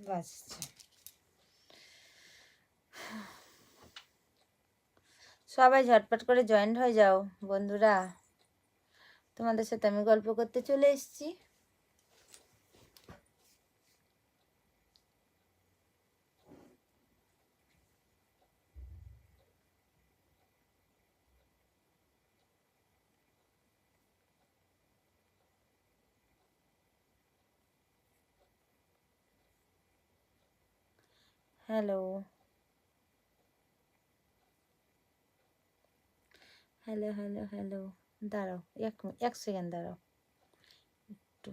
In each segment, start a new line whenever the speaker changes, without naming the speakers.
বাজছে। সবাই ঝটপট করে জয়েন্ট হয়ে যাও বন্ধুরা, তোমাদের সাথে আমি গল্প করতে চলে এসেছি। হ্যালো হ্যালো হ্যালো হ্যালো, দাঁড়াও এক সেকেন্ড দাঁড়াও একটু।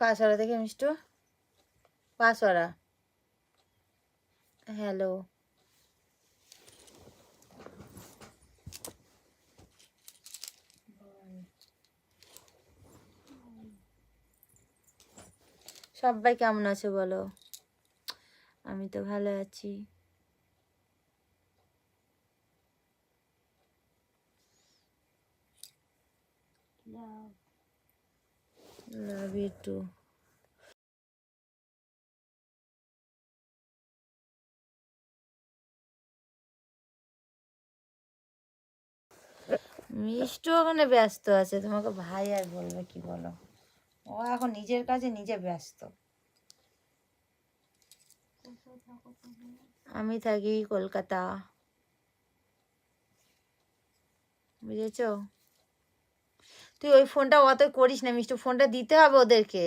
পাঁচওয়ারা দেখে মিষ্টু, পাঁচওয়ারা। হ্যালো, সবাই কেমন আছো বলো? আমি তো ভালো আছি। লাভ ইউ টু। মিষ্টু ওখানে ব্যস্ত আছে, তোমাকে ভাই আর বলবে কি বলো? ও এখন নিজের কাজে নিজে ব্যস্ত। আমি থাকি কলকাতা, বুঝেছ? তুই ওই ফোনটা অত করিস না মিষ্টু, ফোনটা দিতে হবে ওদেরকে।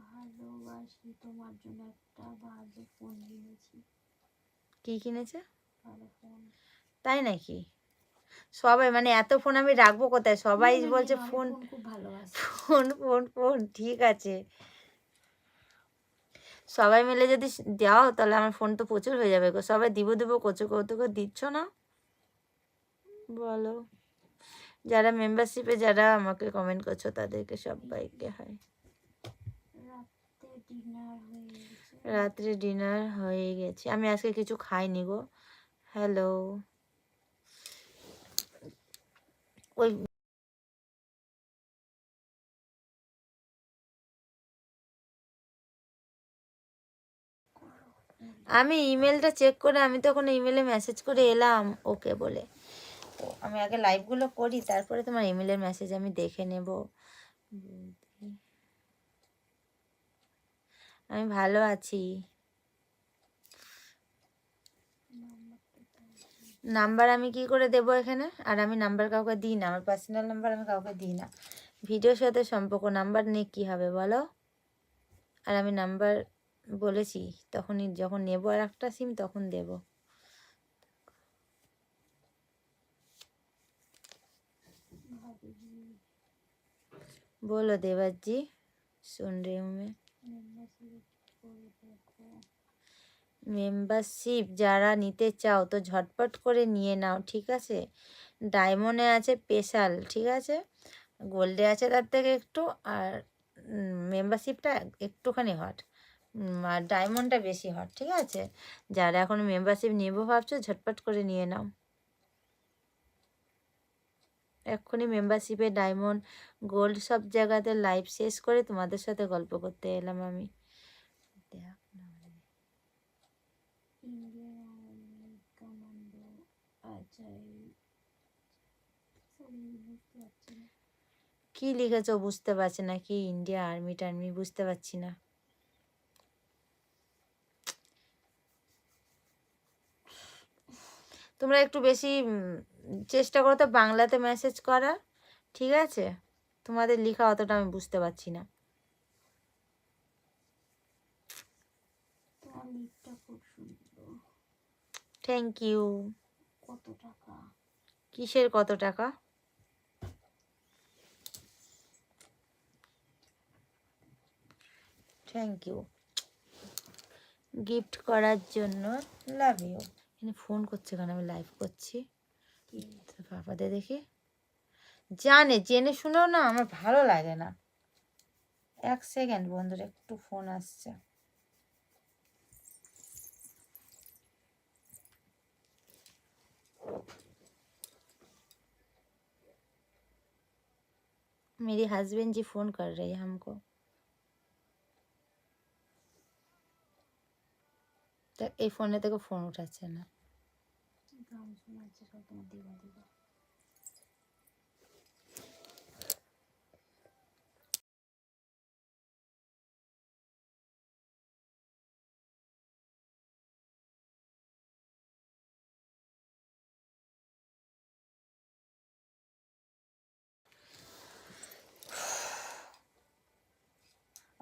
ভালোবাসি, তোমার জন্য একটা ভালো ফোন কিনেছি। কি কিনেছে? ভালো ফোন। তাই নাকি? সবাই মানে এত ফোন আমি রাখবো কোথায়? সবাই বলছে ফোন খুব ভালোবাসি। ফোন ফোন ফোন, ঠিক আছে। সবাই মিলে যদি দাও তাহলে আমার ফোন তো প্রচুর হয়ে যাবে গো। সবাই দিব দিব করছো, কৌতুকে দিচ্ছ না বলো? যারা মেম্বারশিপে যারা আমাকে কমেন্ট করছো তাদেরকে সবাইকে হাই। রাত্রে ডিনার হয়ে গেছে, আমি আজকে কিছু খাইনি গো। হ্যালো, ওই আমি ইমেলটা চেক করে, আমি তখন ইমেলে মেসেজ করে এলাম ওকে বলে। তো আমি আগে লাইভগুলো করি, তারপরে তোমার ইমেলের মেসেজ আমি দেখে নেব। আমি ভালো আছি। নাম্বার আমি কি করে দেব এখানে? আর আমি নাম্বার কাউকে দিই না, আমার পার্সোনাল নাম্বার আমি কাউকে দিই না। ভিডিওর সাথে সম্পর্ক নাম্বার নিয়ে কী হবে বলো? আর আমি নাম্বার বলেছি তখনই, যখন নেব আর একটা সিম তখন দেব। बोलो देवज जी, सुन रही हूँ मैं। মেম্বারশিপ যারা নিতে চাও তো ঝটপট করে নিয়ে নাও, ঠিক আছে? ডায়মন্ডে আছে স্পেশাল, ঠিক আছে? গোল্ডে আছে তার থেকে একটু, আর মেম্বারশিপটা একটুখানি হট, আর ডায়মন্ডটা বেশি হট, ঠিক আছে? যারা এখন মেম্বারশিপ নেবো ভাবছো ঝটপট করে নিয়ে নাও এক্ষুনি। মেম্বারশিপে ডায়মন্ড গোল্ড সব জায়গাতে লাইভ শেষ করে তোমাদের সাথে গল্প করতে এলাম আমি। দেখ কি লিখেছো বুঝতে পারছি না, কি ইন্ডিয়া আর্মি টার্মি বুঝতে পারছি না। তোমরা একটু বেশি চেষ্টা করো তো বাংলাতে মেসেজ করার, ঠিক আছে? তোমাদের লেখা অতটা আমি বুঝতে পারছি না। Thank you. কত টাকা? কিসের কত টাকা? Thank you. গিফট করার জন্য। Love you. এখানে ফোন করছে কেন? আমি লাইভ করছি। বাবাদের দেখি জানে, জেনে শুনেও না আমার ভালো লাগে না। 1 সেকেন্ড বন্ধুরা, একটু ফোন আসছে। मेरे हस्बैंड जी फोन कर रहे हैं हमको। তো এই ফোনে থেকে ফোন উঠাচ্ছে না।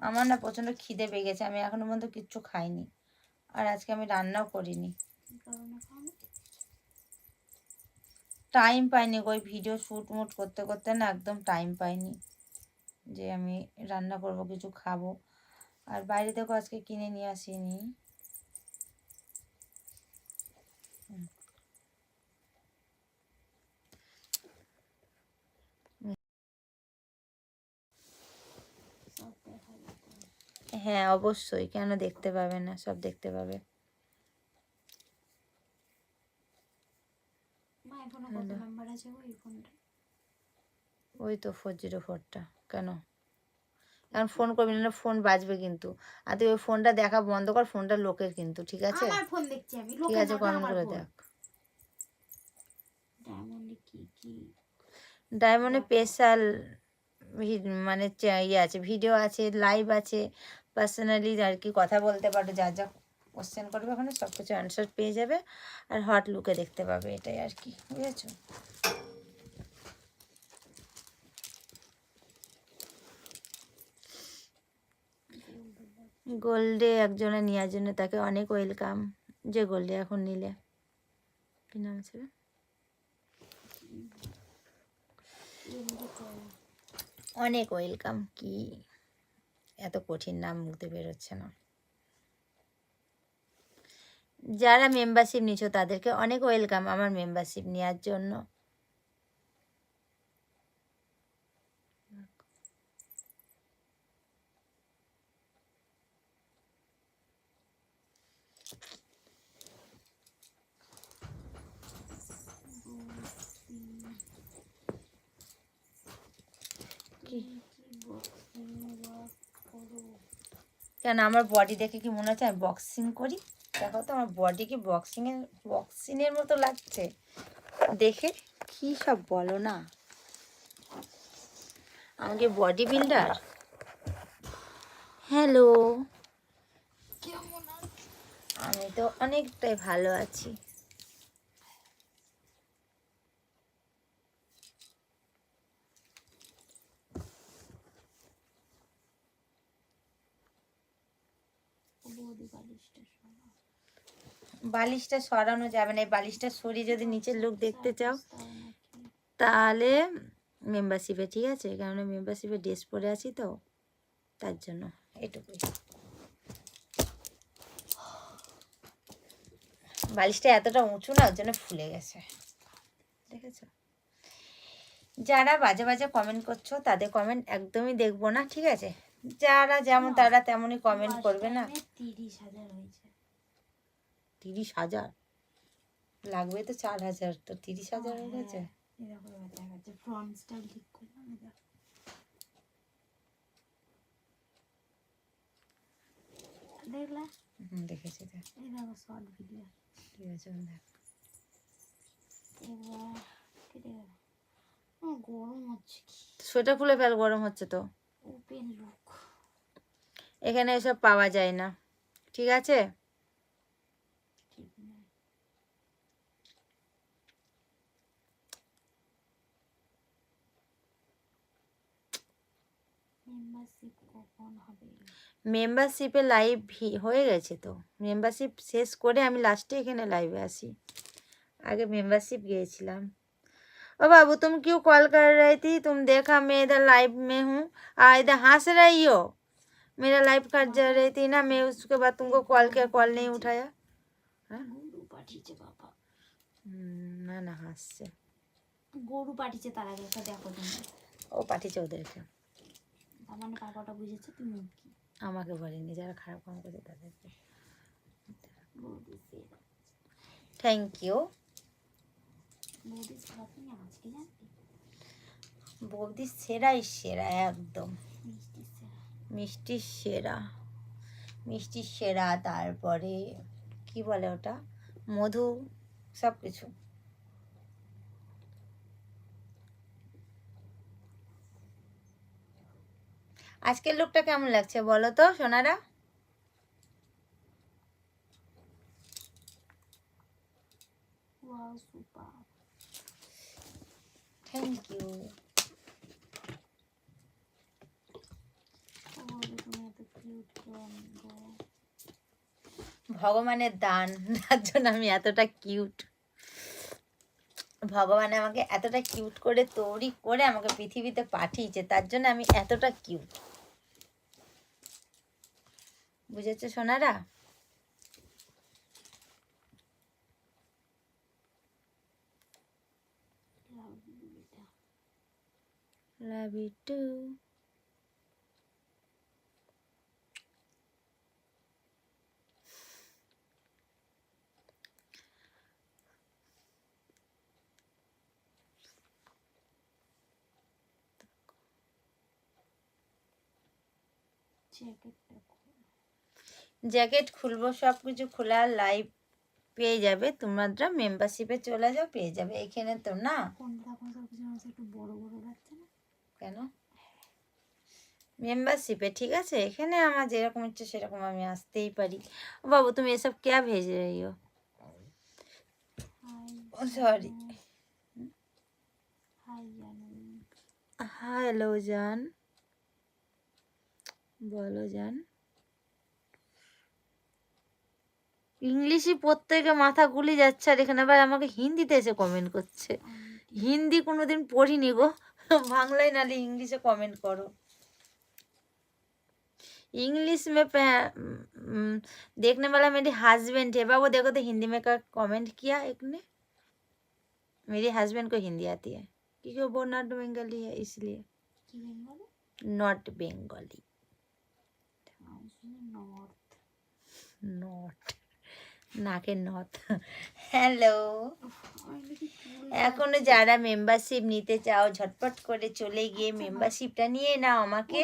আমার না প্রচণ্ড খিদে পেয়ে গেছে, আমি এখনো পর্যন্ত কিচ্ছু খাইনি, আর আজকে আমি রান্নাও করিনি। টাইম পাইনি, ওই ভিডিও শ্যুট মুট করতে করতে না একদম টাইম পাইনি যে আমি রান্না করব, কিছু খাবো। আর বাইরে থেকেও আজকে কিনে নিয়ে আসিনি। হ্যাঁ অবশ্যই, কেন দেখতে পাবে না, সব দেখতে পাবে। ওই তো 404টা। কেন এখন ফোন করবি না? ফোন বাজবে কিন্তু। আর তুই ওই ফোনটা দেখা বন্ধ কর, ফোনটা লোকের কিন্তু, ঠিক আছে?
আমার ফোন দেখছি আমি,
ঠিক আছে, কমেন্ট করে দেখ। ডায়মন্ডে স্পেশাল মানে ইয়ে আছে, ভিডিও আছে, লাইভ আছে, পার্সোনালি আর কি কথা বলতে পারো, যা যা কোশ্চেন করবে ওখানে সব কিছু অ্যান্সার পেয়ে যাবে, আর হট লুকে দেখতে পাবে, এটাই আর কি, বুঝেছো? গোল্ডে একজনে নেওয়ার জন্য তাকে অনেক ওয়েলকাম। যে গোল্ডে এখন নিলে, কি নাম আছে? অনেক ওয়েলকাম। কি এত কঠিন নাম মুখতে বেরোচ্ছে না। যারা মেম্বারশিপ নিচ্ছ তাদেরকে অনেক ওয়েলকাম আমার মেম্বারশিপ নেওয়ার জন্য। কেন আমার বডি দেখে কি মনে হচ্ছে আমি বক্সিং করি? দেখো তো আমার বডি কি বক্সিংয়ের মতো লাগছে দেখে? কি সব বলো না, আমাকে বডি বিল্ডার। হ্যালো, আমি তো অনেকটাই ভালো আছি। বালিশটা সরানো যাবে না, এই বালিশটা সরিয়ে যদি নিচের লোক দেখতে চাও তাহলে মেম্বারশিপে, ঠিক আছে? কারণ মেম্বারশিপে ড্রেস পরে আছি তো, তার জন্য এটুকুই। বালিশটা এতটা উঁচু না, ওর জন্য ফুলে গেছে, দেখেছো? যারা বাজে বাজে কমেন্ট করছো তাদের কমেন্ট একদমই দেখবো না, ঠিক আছে? যারা যেমন তারা তেমনই কমেন্ট করবে না।
30,000 হয়েছে।
30,000 লাগবে তো 4,000, তো 30,000 হয়ে গেছে।
ফ্রন্ট স্টাইল ঠিক করলাম, দেখলা?
দেখেছি, দেখ।
এই দেখো শর্ট ভিডিও,
ঠিক আছে, দেখ।
এবার কেটে গেল। গরম হচ্ছে,
সোয়েটার খুলে ফেল, গরম হচ্ছে তো।
ওপেন লুক
এখানে এসব পাওয়া যায় না, ঠিক আছে? মেম্বারশিপে লাইভ হয়ে গেছে তো, মেম্বারশিপ শেষ করে আমি লাস্টে এখানে লাইভে আসি, आगे मेंबरशिप गए। ओ बाबू तुम क्यों कॉल कर रही थी? तुम देखा मैं इधर लाइव में हूँ, इधर हंस रही हो, मेरा लाइव कट जा रही थी ना, मैं उसके बाद तुमको कॉल किया, कॉल नहीं उठाया। हाँ
গরু পাঠিয়েছে বাবা,
না না হাসছে,
গরু পাঠিয়েছে, তার আগে একটা দেখো তুমি।
ও পাঠিয়েছে ওদেরকে,
তার মানে পাপাটা বুঝেছে তুমি কি
আমাকে বলেনি, যারা খারাপ কাম করেছে তাদেরকে।
বৌদি সেরা,
থ্যাংক ইউ।
বৌদি সেরা তুমি আজকে জানতে,
বৌদি সেরাই সেরা, একদম
মিষ্টি সেরা।
মিষ্টি সেরা, মিষ্টি সেরা, তারপরে কি বলে ওটা, মধু, সব কিছু। আজকের লুকটা কেমন লাগছে বলো তো সোনারা?
Wow super,
thank you.
বৌদি তুমি এত কিউট কেন গো?
ভগবানের দান, তার জন্য আমি এতটা কিউট। ভগবান আমাকে এতটা কিউট করে তৈরি করে আমাকে পৃথিবীতে পাঠিয়েছে, তার জন্য আমি এতটা কিউট। বুঝেছো সোনারা? Love you too. জ্যাকেট খুলবো, সব কিছু খোলা, লাইভ পেয়ে যাবে, তোমরা মেম্বারশিপে চলে যাও, পেয়ে যাবে এখানে তো না।
একটু বড় বড় লাগছে না
কেন? মেম্বারশিপে ঠিক আছে, এখানে আমার যেরকম ইচ্ছে সেরকম আমি আসতেই পারি। ও বাবু তুমি এসব क्या भेज रही हो? সরি। হ্যালো জান, বলো জান। ইংলিশই প্রত্যেকে মাথা গুলি যাচ্ছে, আর এখানে আবার আমাকে হিন্দিতে এসে কমেন্ট করছে। হিন্দি কোনোদিন পড়িনি গো, বাংলায় নালে इंग्लिशে कमेंट करो। इंग्लिश में देखने वाला मेरी हस्बैंड है बाबू, देखो तो हिंदी में का कमेंट किया एक ने, मेरे हस्बैंड को हिंदी आती है क्योंकि वो नॉट बंगाली है इसलिए। नॉट बंगाली, नॉट নাকে নথ। হ্যালো, এখনো যারা মেম্বারশিপ নিতে চাও ঝটপট করে চলে গিয়ে মেম্বারশিপটা নিয়ে নাও। আমাকে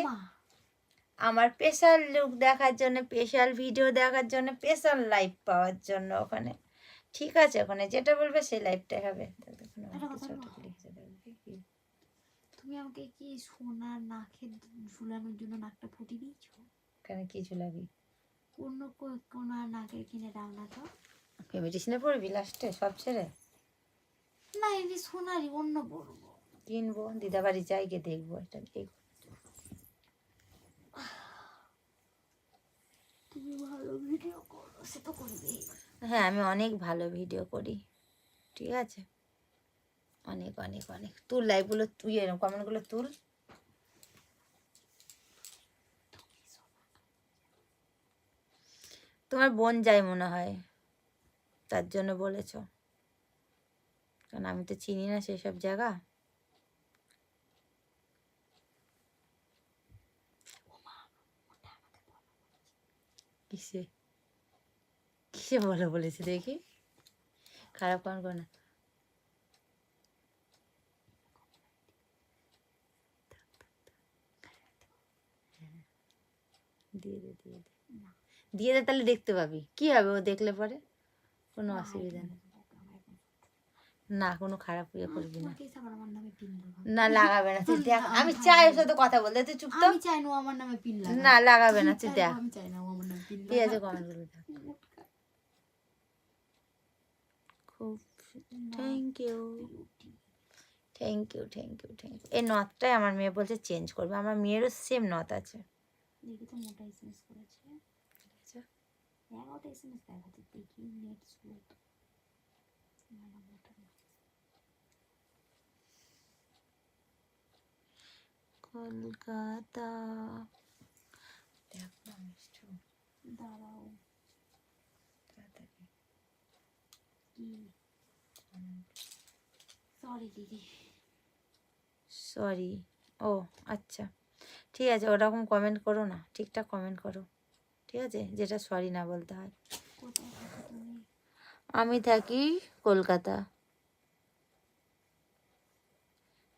আমার স্পেশাল লুক দেখার জন্য, স্পেশাল ভিডিও দেখার জন্য, স্পেশাল লাইভ পাওয়ার জন্য ওখানে, ঠিক আছে? ওখানে যেটা বলবে সেই লাইভটাই হবে।
তুমি আমাকে কি সোনার নাকে ঝুলানোর জন্য নাকটা ফুটি দিয়েছো?
কেন কি ঝুলাবি?
অন্য কোন নাকের কিনে দাও না তো।
মেডিসিনে পড়বি লাস্টে সব ছেড়ে?
না এমনি সোনারই অন্য পড়বো,
কিনবো, দিদা বাড়ি যাই গিয়ে দেখবো এটা ঠিক।
তুমি ভালো ভিডিও করো, সে তো করবেই।
হ্যাঁ আমি অনেক ভালো ভিডিও করি, ঠিক আছে? অনেক অনেক অনেক তুল লাইভগুলো, তুই এরকম কমেন্টগুলো তুল। তোমার বোন যায় মনে হয়, তার জন্য বলেছ, কারণ আমি তো চিনি না সেসব জায়গা। কিসে কিসে বলো বলেছে দেখি, খারাপ কাম করো না। দিয়ে দে দিয়ে দে দিয়ে দে, তাহলে দেখতে পাবি। কি হবে ও দেখলে পরে? কোনো অসুবিধা নেই, না কোনো খারাপ ইয়ে করবি না। না লাগাবে না, তুই দেখ। আমি চাই ওর সাথে কথা বলতে, তুই চুপ তো।
আমি চাই না আমার নামে পিন লাগা,
না লাগাবে না, তুই দেখ।
আমি চাই না আমার নামে পিন লাগা।
ঠিক আছে কমেন্টগুলো দেখ। খুব thank you thank you thank you thank you. এই নথটাই আমার মেয়ে বলছে চেঞ্জ করবে, আমার মেয়েরও সেম নথ আছে।
দেখি তো মোটা এসএমএস করেছে,
আচ্ছা
11টা এসএমএস দেখাচ্ছে, দেখি নেট স্লো তো। না না মোটা না।
কলকাতা দেখ না মিষ্টি
দাঁড়াও
তাড়াতাড়ি
কি সরি দিদি
সরি ও আচ্ছা ঠিক আছে ওরকম কমেন্ট করো না ঠিকঠাক কমেন্ট করো ঠিক আছে যেটা সরি না বলতে হয়
কোথায় থাকো তুমি
আমি থাকি কলকাতা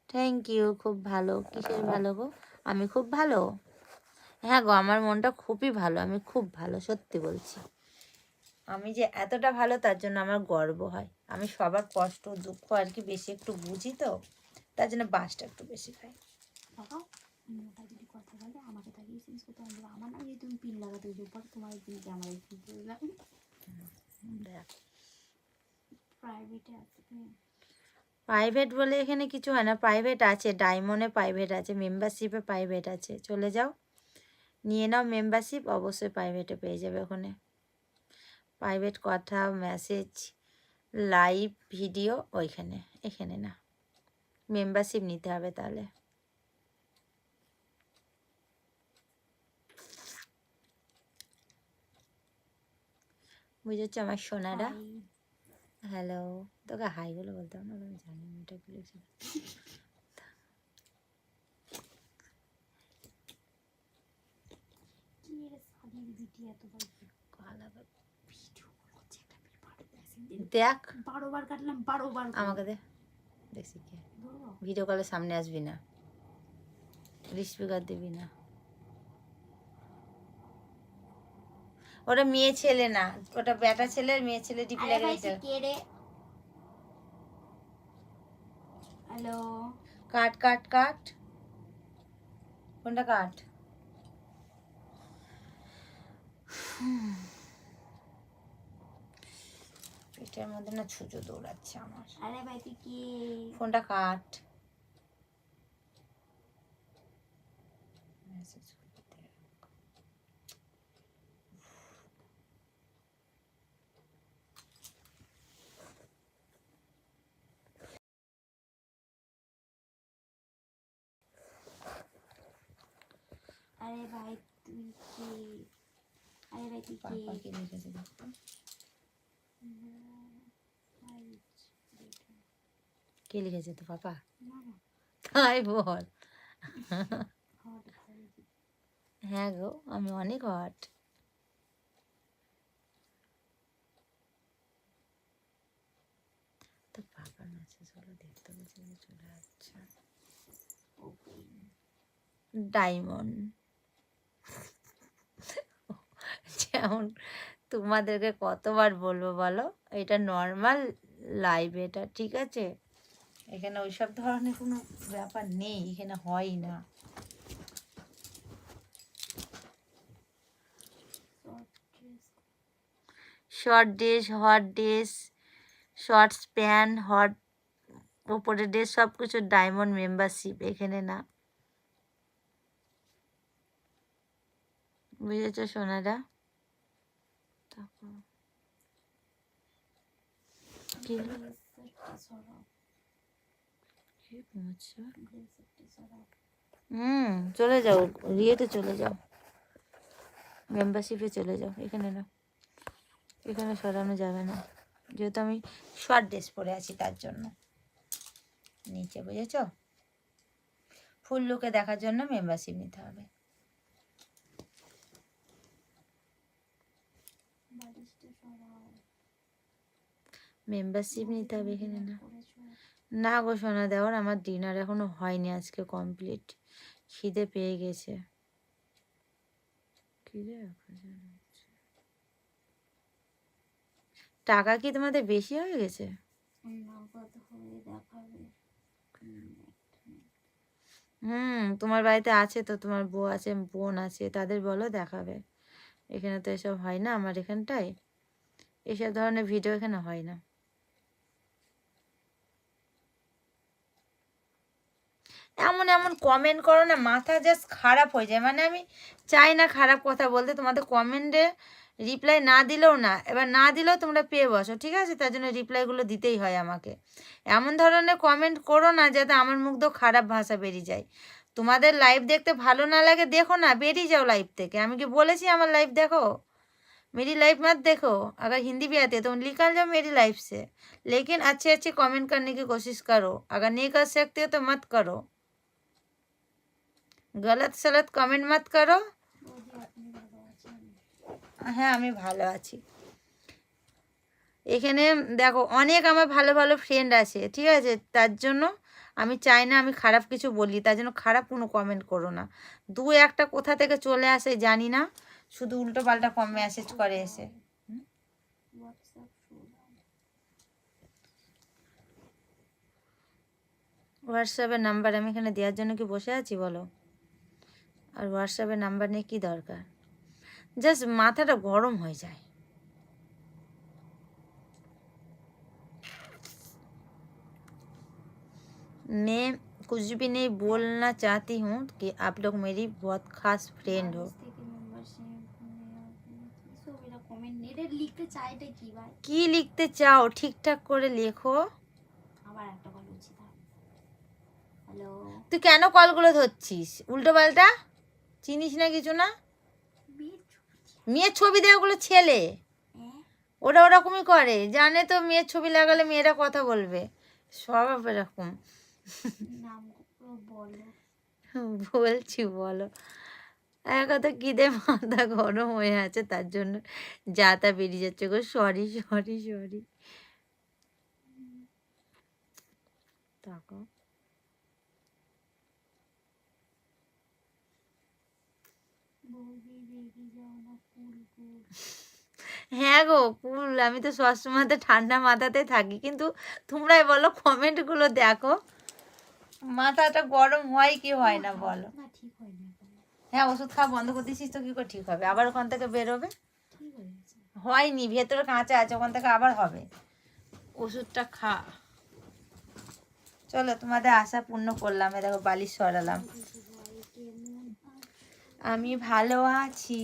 থ্যাংক ইউ খুব ভালো কিসের ভালো গো আমি খুব ভালো হ্যাঁ গো আমার মনটা খুবই ভালো আমি খুব ভালো সত্যি বলছি আমি যে এতটা ভালো তার জন্য আমার গর্ব হয় আমি সবার কষ্ট দুঃখ আর কি বেশি একটু বুঝি তো তার জন্য বাসটা একটু বেশি খাই
বাবা মোটা যদি কথা বলে আমাকে তাকে এসএমএস করতে হবে আমার না যদি তুমি পিন লাগাতে গেছো পর তোমার পিনকে আমার পিন করলাম
দেখ
প্রাইভেটে আছে তুমি
প্রাইভেট বলে এখানে কিছু হয় না প্রাইভেট আছে ডায়মন্ডে প্রাইভেট আছে মেম্বারশিপে প্রাইভেট আছে চলে যাও নিয়ে নাও মেম্বারশিপ অবশ্যই প্রাইভেটে পেয়ে যাবে ওখানে প্রাইভেট কথা মেসেজ লাইভ ভিডিও ওইখানে এখানে না মেম্বারশিপ নিতে হবে তাহলে বুঝেছো আমার সোনারা হ্যালো তোকে হাই বলে বলতাম না আমি জানি এটা বলেছি
কি রে সাদির বিটি এতবার
দেখ
12 বার কাটলাম 12 বার
আমাকে দে দেখছি কি
ধরো
ভিডিও কলের সামনে আসবি না স্পিকার দিবি না ওটা মেয়ে ছেলে না ওটা বেটা ছেলে আর মেয়ে ছেলে ডিপি
আরে
লাগে
ভাই তুই কে রে হ্যালো
কাট কাট কাট কোনটা কাট পেটের মধ্যে না ছুঁচো দৌড়াচ্ছে আমার
আরে ভাই তুই কে
ফোনটা কাট মেসেজ করতে
আরে ভাই তুই কে আরে ভাই তুই কে
পাপা কি লিখেছে দেখতো কে লিখেছে তো পাপা
না না
তাই বল
হট ভাই
হ্যাঁ গো আমি অনেক হট তো পাপার মেসেজ হলো দেখতে বলছে যে চলে যাচ্ছে ডায়মন্ড যেমন তোমাদেরকে কতবার বলবো বলো এটা নর্মাল লাইভ এটা ঠিক আছে এখানে ওইসব ধরনের কোনো ব্যাপার নেই এখানে হয় না short dress hot dress shorts pants hot ওপরে ড্রেস সব কিছু ডায়মন্ড মেম্বারশিপ এখানে না বুঝেছো সোনারা কি হলো কি পৌঁছছো চলে যাও ইয়েতে চলে যাও মেম্বারশিপে চলে যাও এখানে না এখানে সরানো যাবে না যেহেতু আমি শর্ট ড্রেস পরে আছি তার জন্য নিচে বুঝেছো ফুল লুকে দেখার জন্য মেম্বারশিপ নিতে হবে মেম্বারশিপ নিতে হবে এখানে না না গো সোনা দেওয়ার আমার ডিনার এখনো হয়নি আজকে কমপ্লিট খিদে পেয়ে গেছে টাকা কি তোমাদের বেশি হয়ে গেছে তোমার বাড়িতে আছে তো তোমার বউ আছে বোন আছে তাদের বলো দেখাবে এখানে তো এসব হয় না আমার এখানটায় এসব ধরনের ভিডিও এখানে হয় না এমন এমন কমেন্ট করো না মাথা জাস্ট খারাপ হয়ে যায় মানে আমি চাই না খারাপ কথা বলতে তোমাদের কমেন্টে রিপ্লাই না দিলেও না এবার না দিলেও তোমরা পেয়ে বসো ঠিক আছে তার জন্য রিপ্লাইগুলো দিতেই হয় আমাকে এমন ধরনের কমেন্ট করো না যাতে আমার মুখ দিয়ে খারাপ ভাষা বেরিয়ে যায় তোমাদের लाइव देखते ভালো না লাগে देखो ना, বেরিয়ে যাও लाइव থেকে। আমি কি বলেছি আমার लाइव देखो? मेरी लाइव मत देखो। अगर हिंदी भी आती है तो निकल जाओ मेरी लाइफ से, लेकिन अच्छे अच्छे कमेंट करने की कोशिश करो। अगर नहीं कर सकते हो तो मत करो, गलत सलत कमेंट मत करो।
বৌদি আপনি ভালো আছেন?
হ্যাঁ আমি ভালো আছি। এখানে দেখো অনেক আমার ভালো ভালো ফ্রেন্ড আছে, ঠিক আছে? তার জন্য আমি চাই না আমি খারাপ কিছু বলি, তার জন্য খারাপ কোনো কমেন্ট করো না। দু একটা কোথা থেকে চলে আসে জানি না, শুধু উল্টো পাল্টা কম মেসেজ করে এসে।
হোয়াটসঅ্যাপ শোনান।
হোয়াটসঅ্যাপের নাম্বার আমি এখানে দেওয়ার জন্য কি বসে আছি বলো? আর হোয়াটসঅ্যাপের নাম্বার নিয়ে কী দরকার? জাস্ট মাথাটা গরম হয়ে যায়। मैं कुछ भी नहीं बोलना चाहती हूँ कि आप लोग मेरी बहुत खास फ्रेंड हो।
বাংলাদেশ থেকে মেম্বারশিপ সব এরা কমেন্ট এটা লিখতে চাইটা কি ভাই?
কি লিখতে চাও ঠিকঠাক করে লেখো।
আবার একটা কল হচ্ছে তার। হ্যালো,
তুই কেন কলগুলো ধরছিস উল্টো পাল্টা? চিনিস না কিছু না? মেয়ের ছবি দেয় ওগুলো ছেলে, ওরা ওরকমই করে, জানে তো মেয়ের ছবি লাগালে মেয়েরা কথা বলবে, সব এরকম।
নাম বলো।
বলছি বলো। এক কথা খিদে মাথা গরম হয়ে আছে, তার জন্য যা তা বেরিয়ে যাচ্ছে গো। Sorry sorry sorry. তাকাও
বৌদি রেগে যাও না, কুল কুল।
হ্যাঁ গো কুল, আমি তো সবসময় ঠান্ডা মাথাতে থাকি, কিন্তু তোমরাই বলো কমেন্টগুলো দেখো, মাথাটা গরম হয় কি হয় না বলো?
না ঠিক হয় না।
হ্যাঁ ওষুধ খাওয়া বন্ধ করে দিয়েছিস তো কি করে ঠিক হবে? আবার ওখান থেকে বেরোবে?
ঠিক হয়ে গেছে।
হয়নি, ভেতরে কাঁচা আছে, ওখান থেকে আবার হবে। ওষুধটা খা। চলো তোমাদের আশা পূর্ণ করলাম। এ দেখো বালিশ সরালাম। আমি ভালো আছি।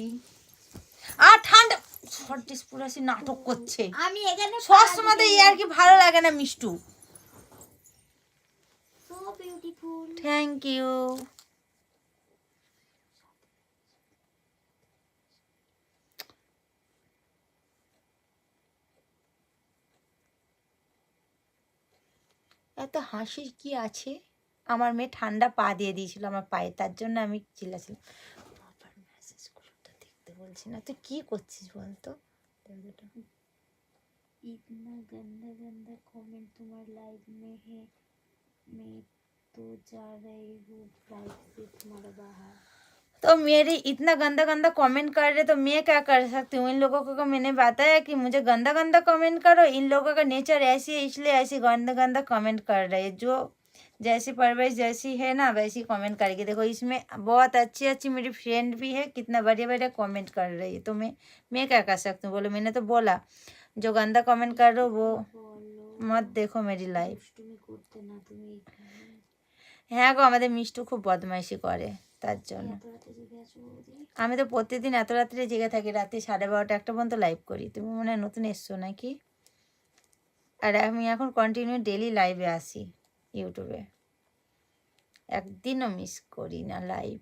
আর ঠান্ডা সর্টিস পুরাসি নাটক করছে।
আমি এখানে
সবসময় এই আর কি ভালো লাগে না Mishtu.
So beautiful.
Thank you. এত হাসির কি আছে? আমার মেয়ে ঠান্ডা পা দিয়ে দিয়েছিল আমার পায়ে, তার জন্য আমি চিল্লাছিলাম। বাবার মেসেজগুলো তো দেখতে বলছি না। তুই কি করছিস বলতো?
इतना गंदा गंदा कमेंट तुम्हारे लाइव में है, मैं तो जा रही हूँ लाइव से तुम्हारा बाहर।
तो मेरे इतना गंदा गंदा कमेंट कर रहे तो मैं क्या कर सकती हूँ? इन लोगों को मैंने बताया कि मुझे गंदा गंदा कमेंट करो। इन लोगों का नेचर ऐसी है, इसलिए ऐसी गंदा गंदा कमेंट कर रहे हैं। जो जैसी परवरिश जैसी है ना वैसी कमेंट करेगी। देखो इसमें बहुत अच्छी अच्छी मेरी फ्रेंड भी है, कितना बढ़िया बढ़िया कमेंट कर रही है। तो मैं क्या कर सकती हूँ बोलो? मैंने तो बोला जो गंदा कमेंट कर रहे हो वो मत देखो मेरी लाइफ। হ্যাঁ গো আমাদের মিষ্টু খুব বদমাইশি করে, তার জন্য। আমি তো প্রতিদিন এত রাত্রে জেগে থাকি, রাতে 12:30 একটা পর্যন্ত লাইভ করি। তুমি মনে হয় নতুন এসছো নাকি? আর আমি এখন কন্টিনিউ ডেলি লাইভে আসি ইউটিউবে, একদিনও মিস করি না লাইভ।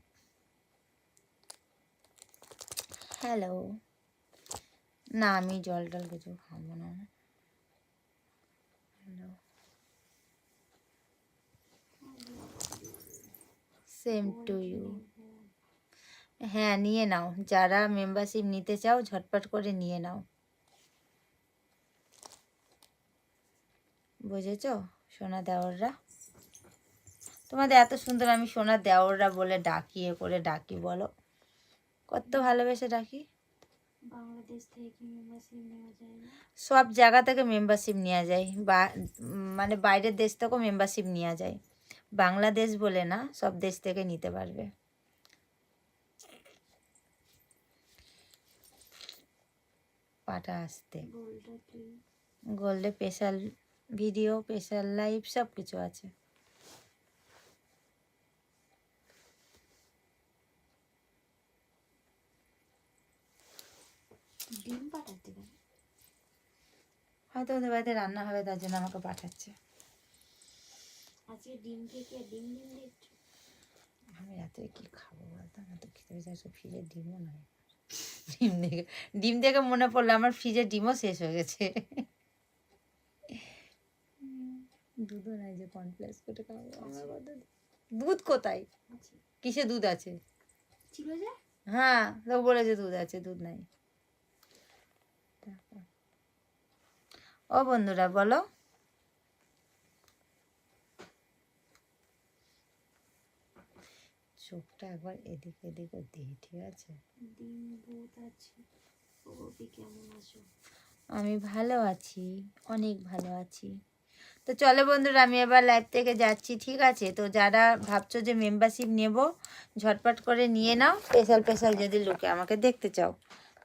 হ্যালো। না আমি জল টল কিছু খাবো না। হ্যালো। Same to you. হ্যাঁ নিয়ে নাও, যারা মেম্বারশিপ নিতে চাও ঝটপট করে নিয়ে নাও, বুঝেছ সোনা দেওররা? তোমাদের এত সুন্দর আমি সোনা দেওররা বলে ডাকি, এ করে ডাকি বলো, কত ভালোবেসে ডাকি।
বাংলাদেশ থেকে মেম্বারশিপ নেওয়া যায় না?
সব জায়গা থেকে মেম্বারশিপ নেওয়া যায়, বা মানে বাইরের দেশ থেকেও মেম্বারশিপ নেওয়া যায়। বাংলাদেশ বলে না, সব দেশ থেকে নিতে পারবে। পাটা আসতে গোল্ডে স্পেশাল ভিডিও, স্পেশাল লাইভ সব কিছু আছে।
ডিম পাঠাতে পারে,
হয়তো ওদের বাড়িতে রান্না হবে তার জন্য আমাকে পাঠাচ্ছে।
আজকে ডিম খেয়ে ডিম ডিম দিচ্ছ?
আমি রাত্রে কি খাবো বলতো, আমার তো খেতে যাচ্ছে, ফ্রিজের ডিমও নাই। ডিম দেখে মনে পড়লো আমার ফ্রিজের ডিমও শেষ হয়ে গেছে। দুধও নাই যে কর্নফ্লেক্স করে খাবো আমার কথা। দুধ কোথায়?
আচ্ছা
কিসে দুধ আছে?
ছিল যে
হ্যাঁ তো বলেছে দুধ আছে, দুধ নাই। ও বন্ধুরা বলো। চোখটা একবার এদিক এদিকও দিই, ঠিক আছে?
ডিম বহুত আছে। ওবি কেমন আছো?
আমি ভালো আছি, অনেক ভালো আছি। তো চলো বন্ধুরা, আমি এবার লাইভ থেকে যাচ্ছি, ঠিক আছে? তো যারা ভাবছো যে মেম্বারশিপ নেব, ঝটপট করে নিয়ে নাও, স্পেশাল স্পেশাল যদি লোকে আমাকে দেখতে চাও।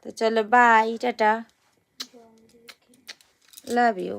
তো চলো বাই, টাটা,
জল দেখে
লাভ ইউ।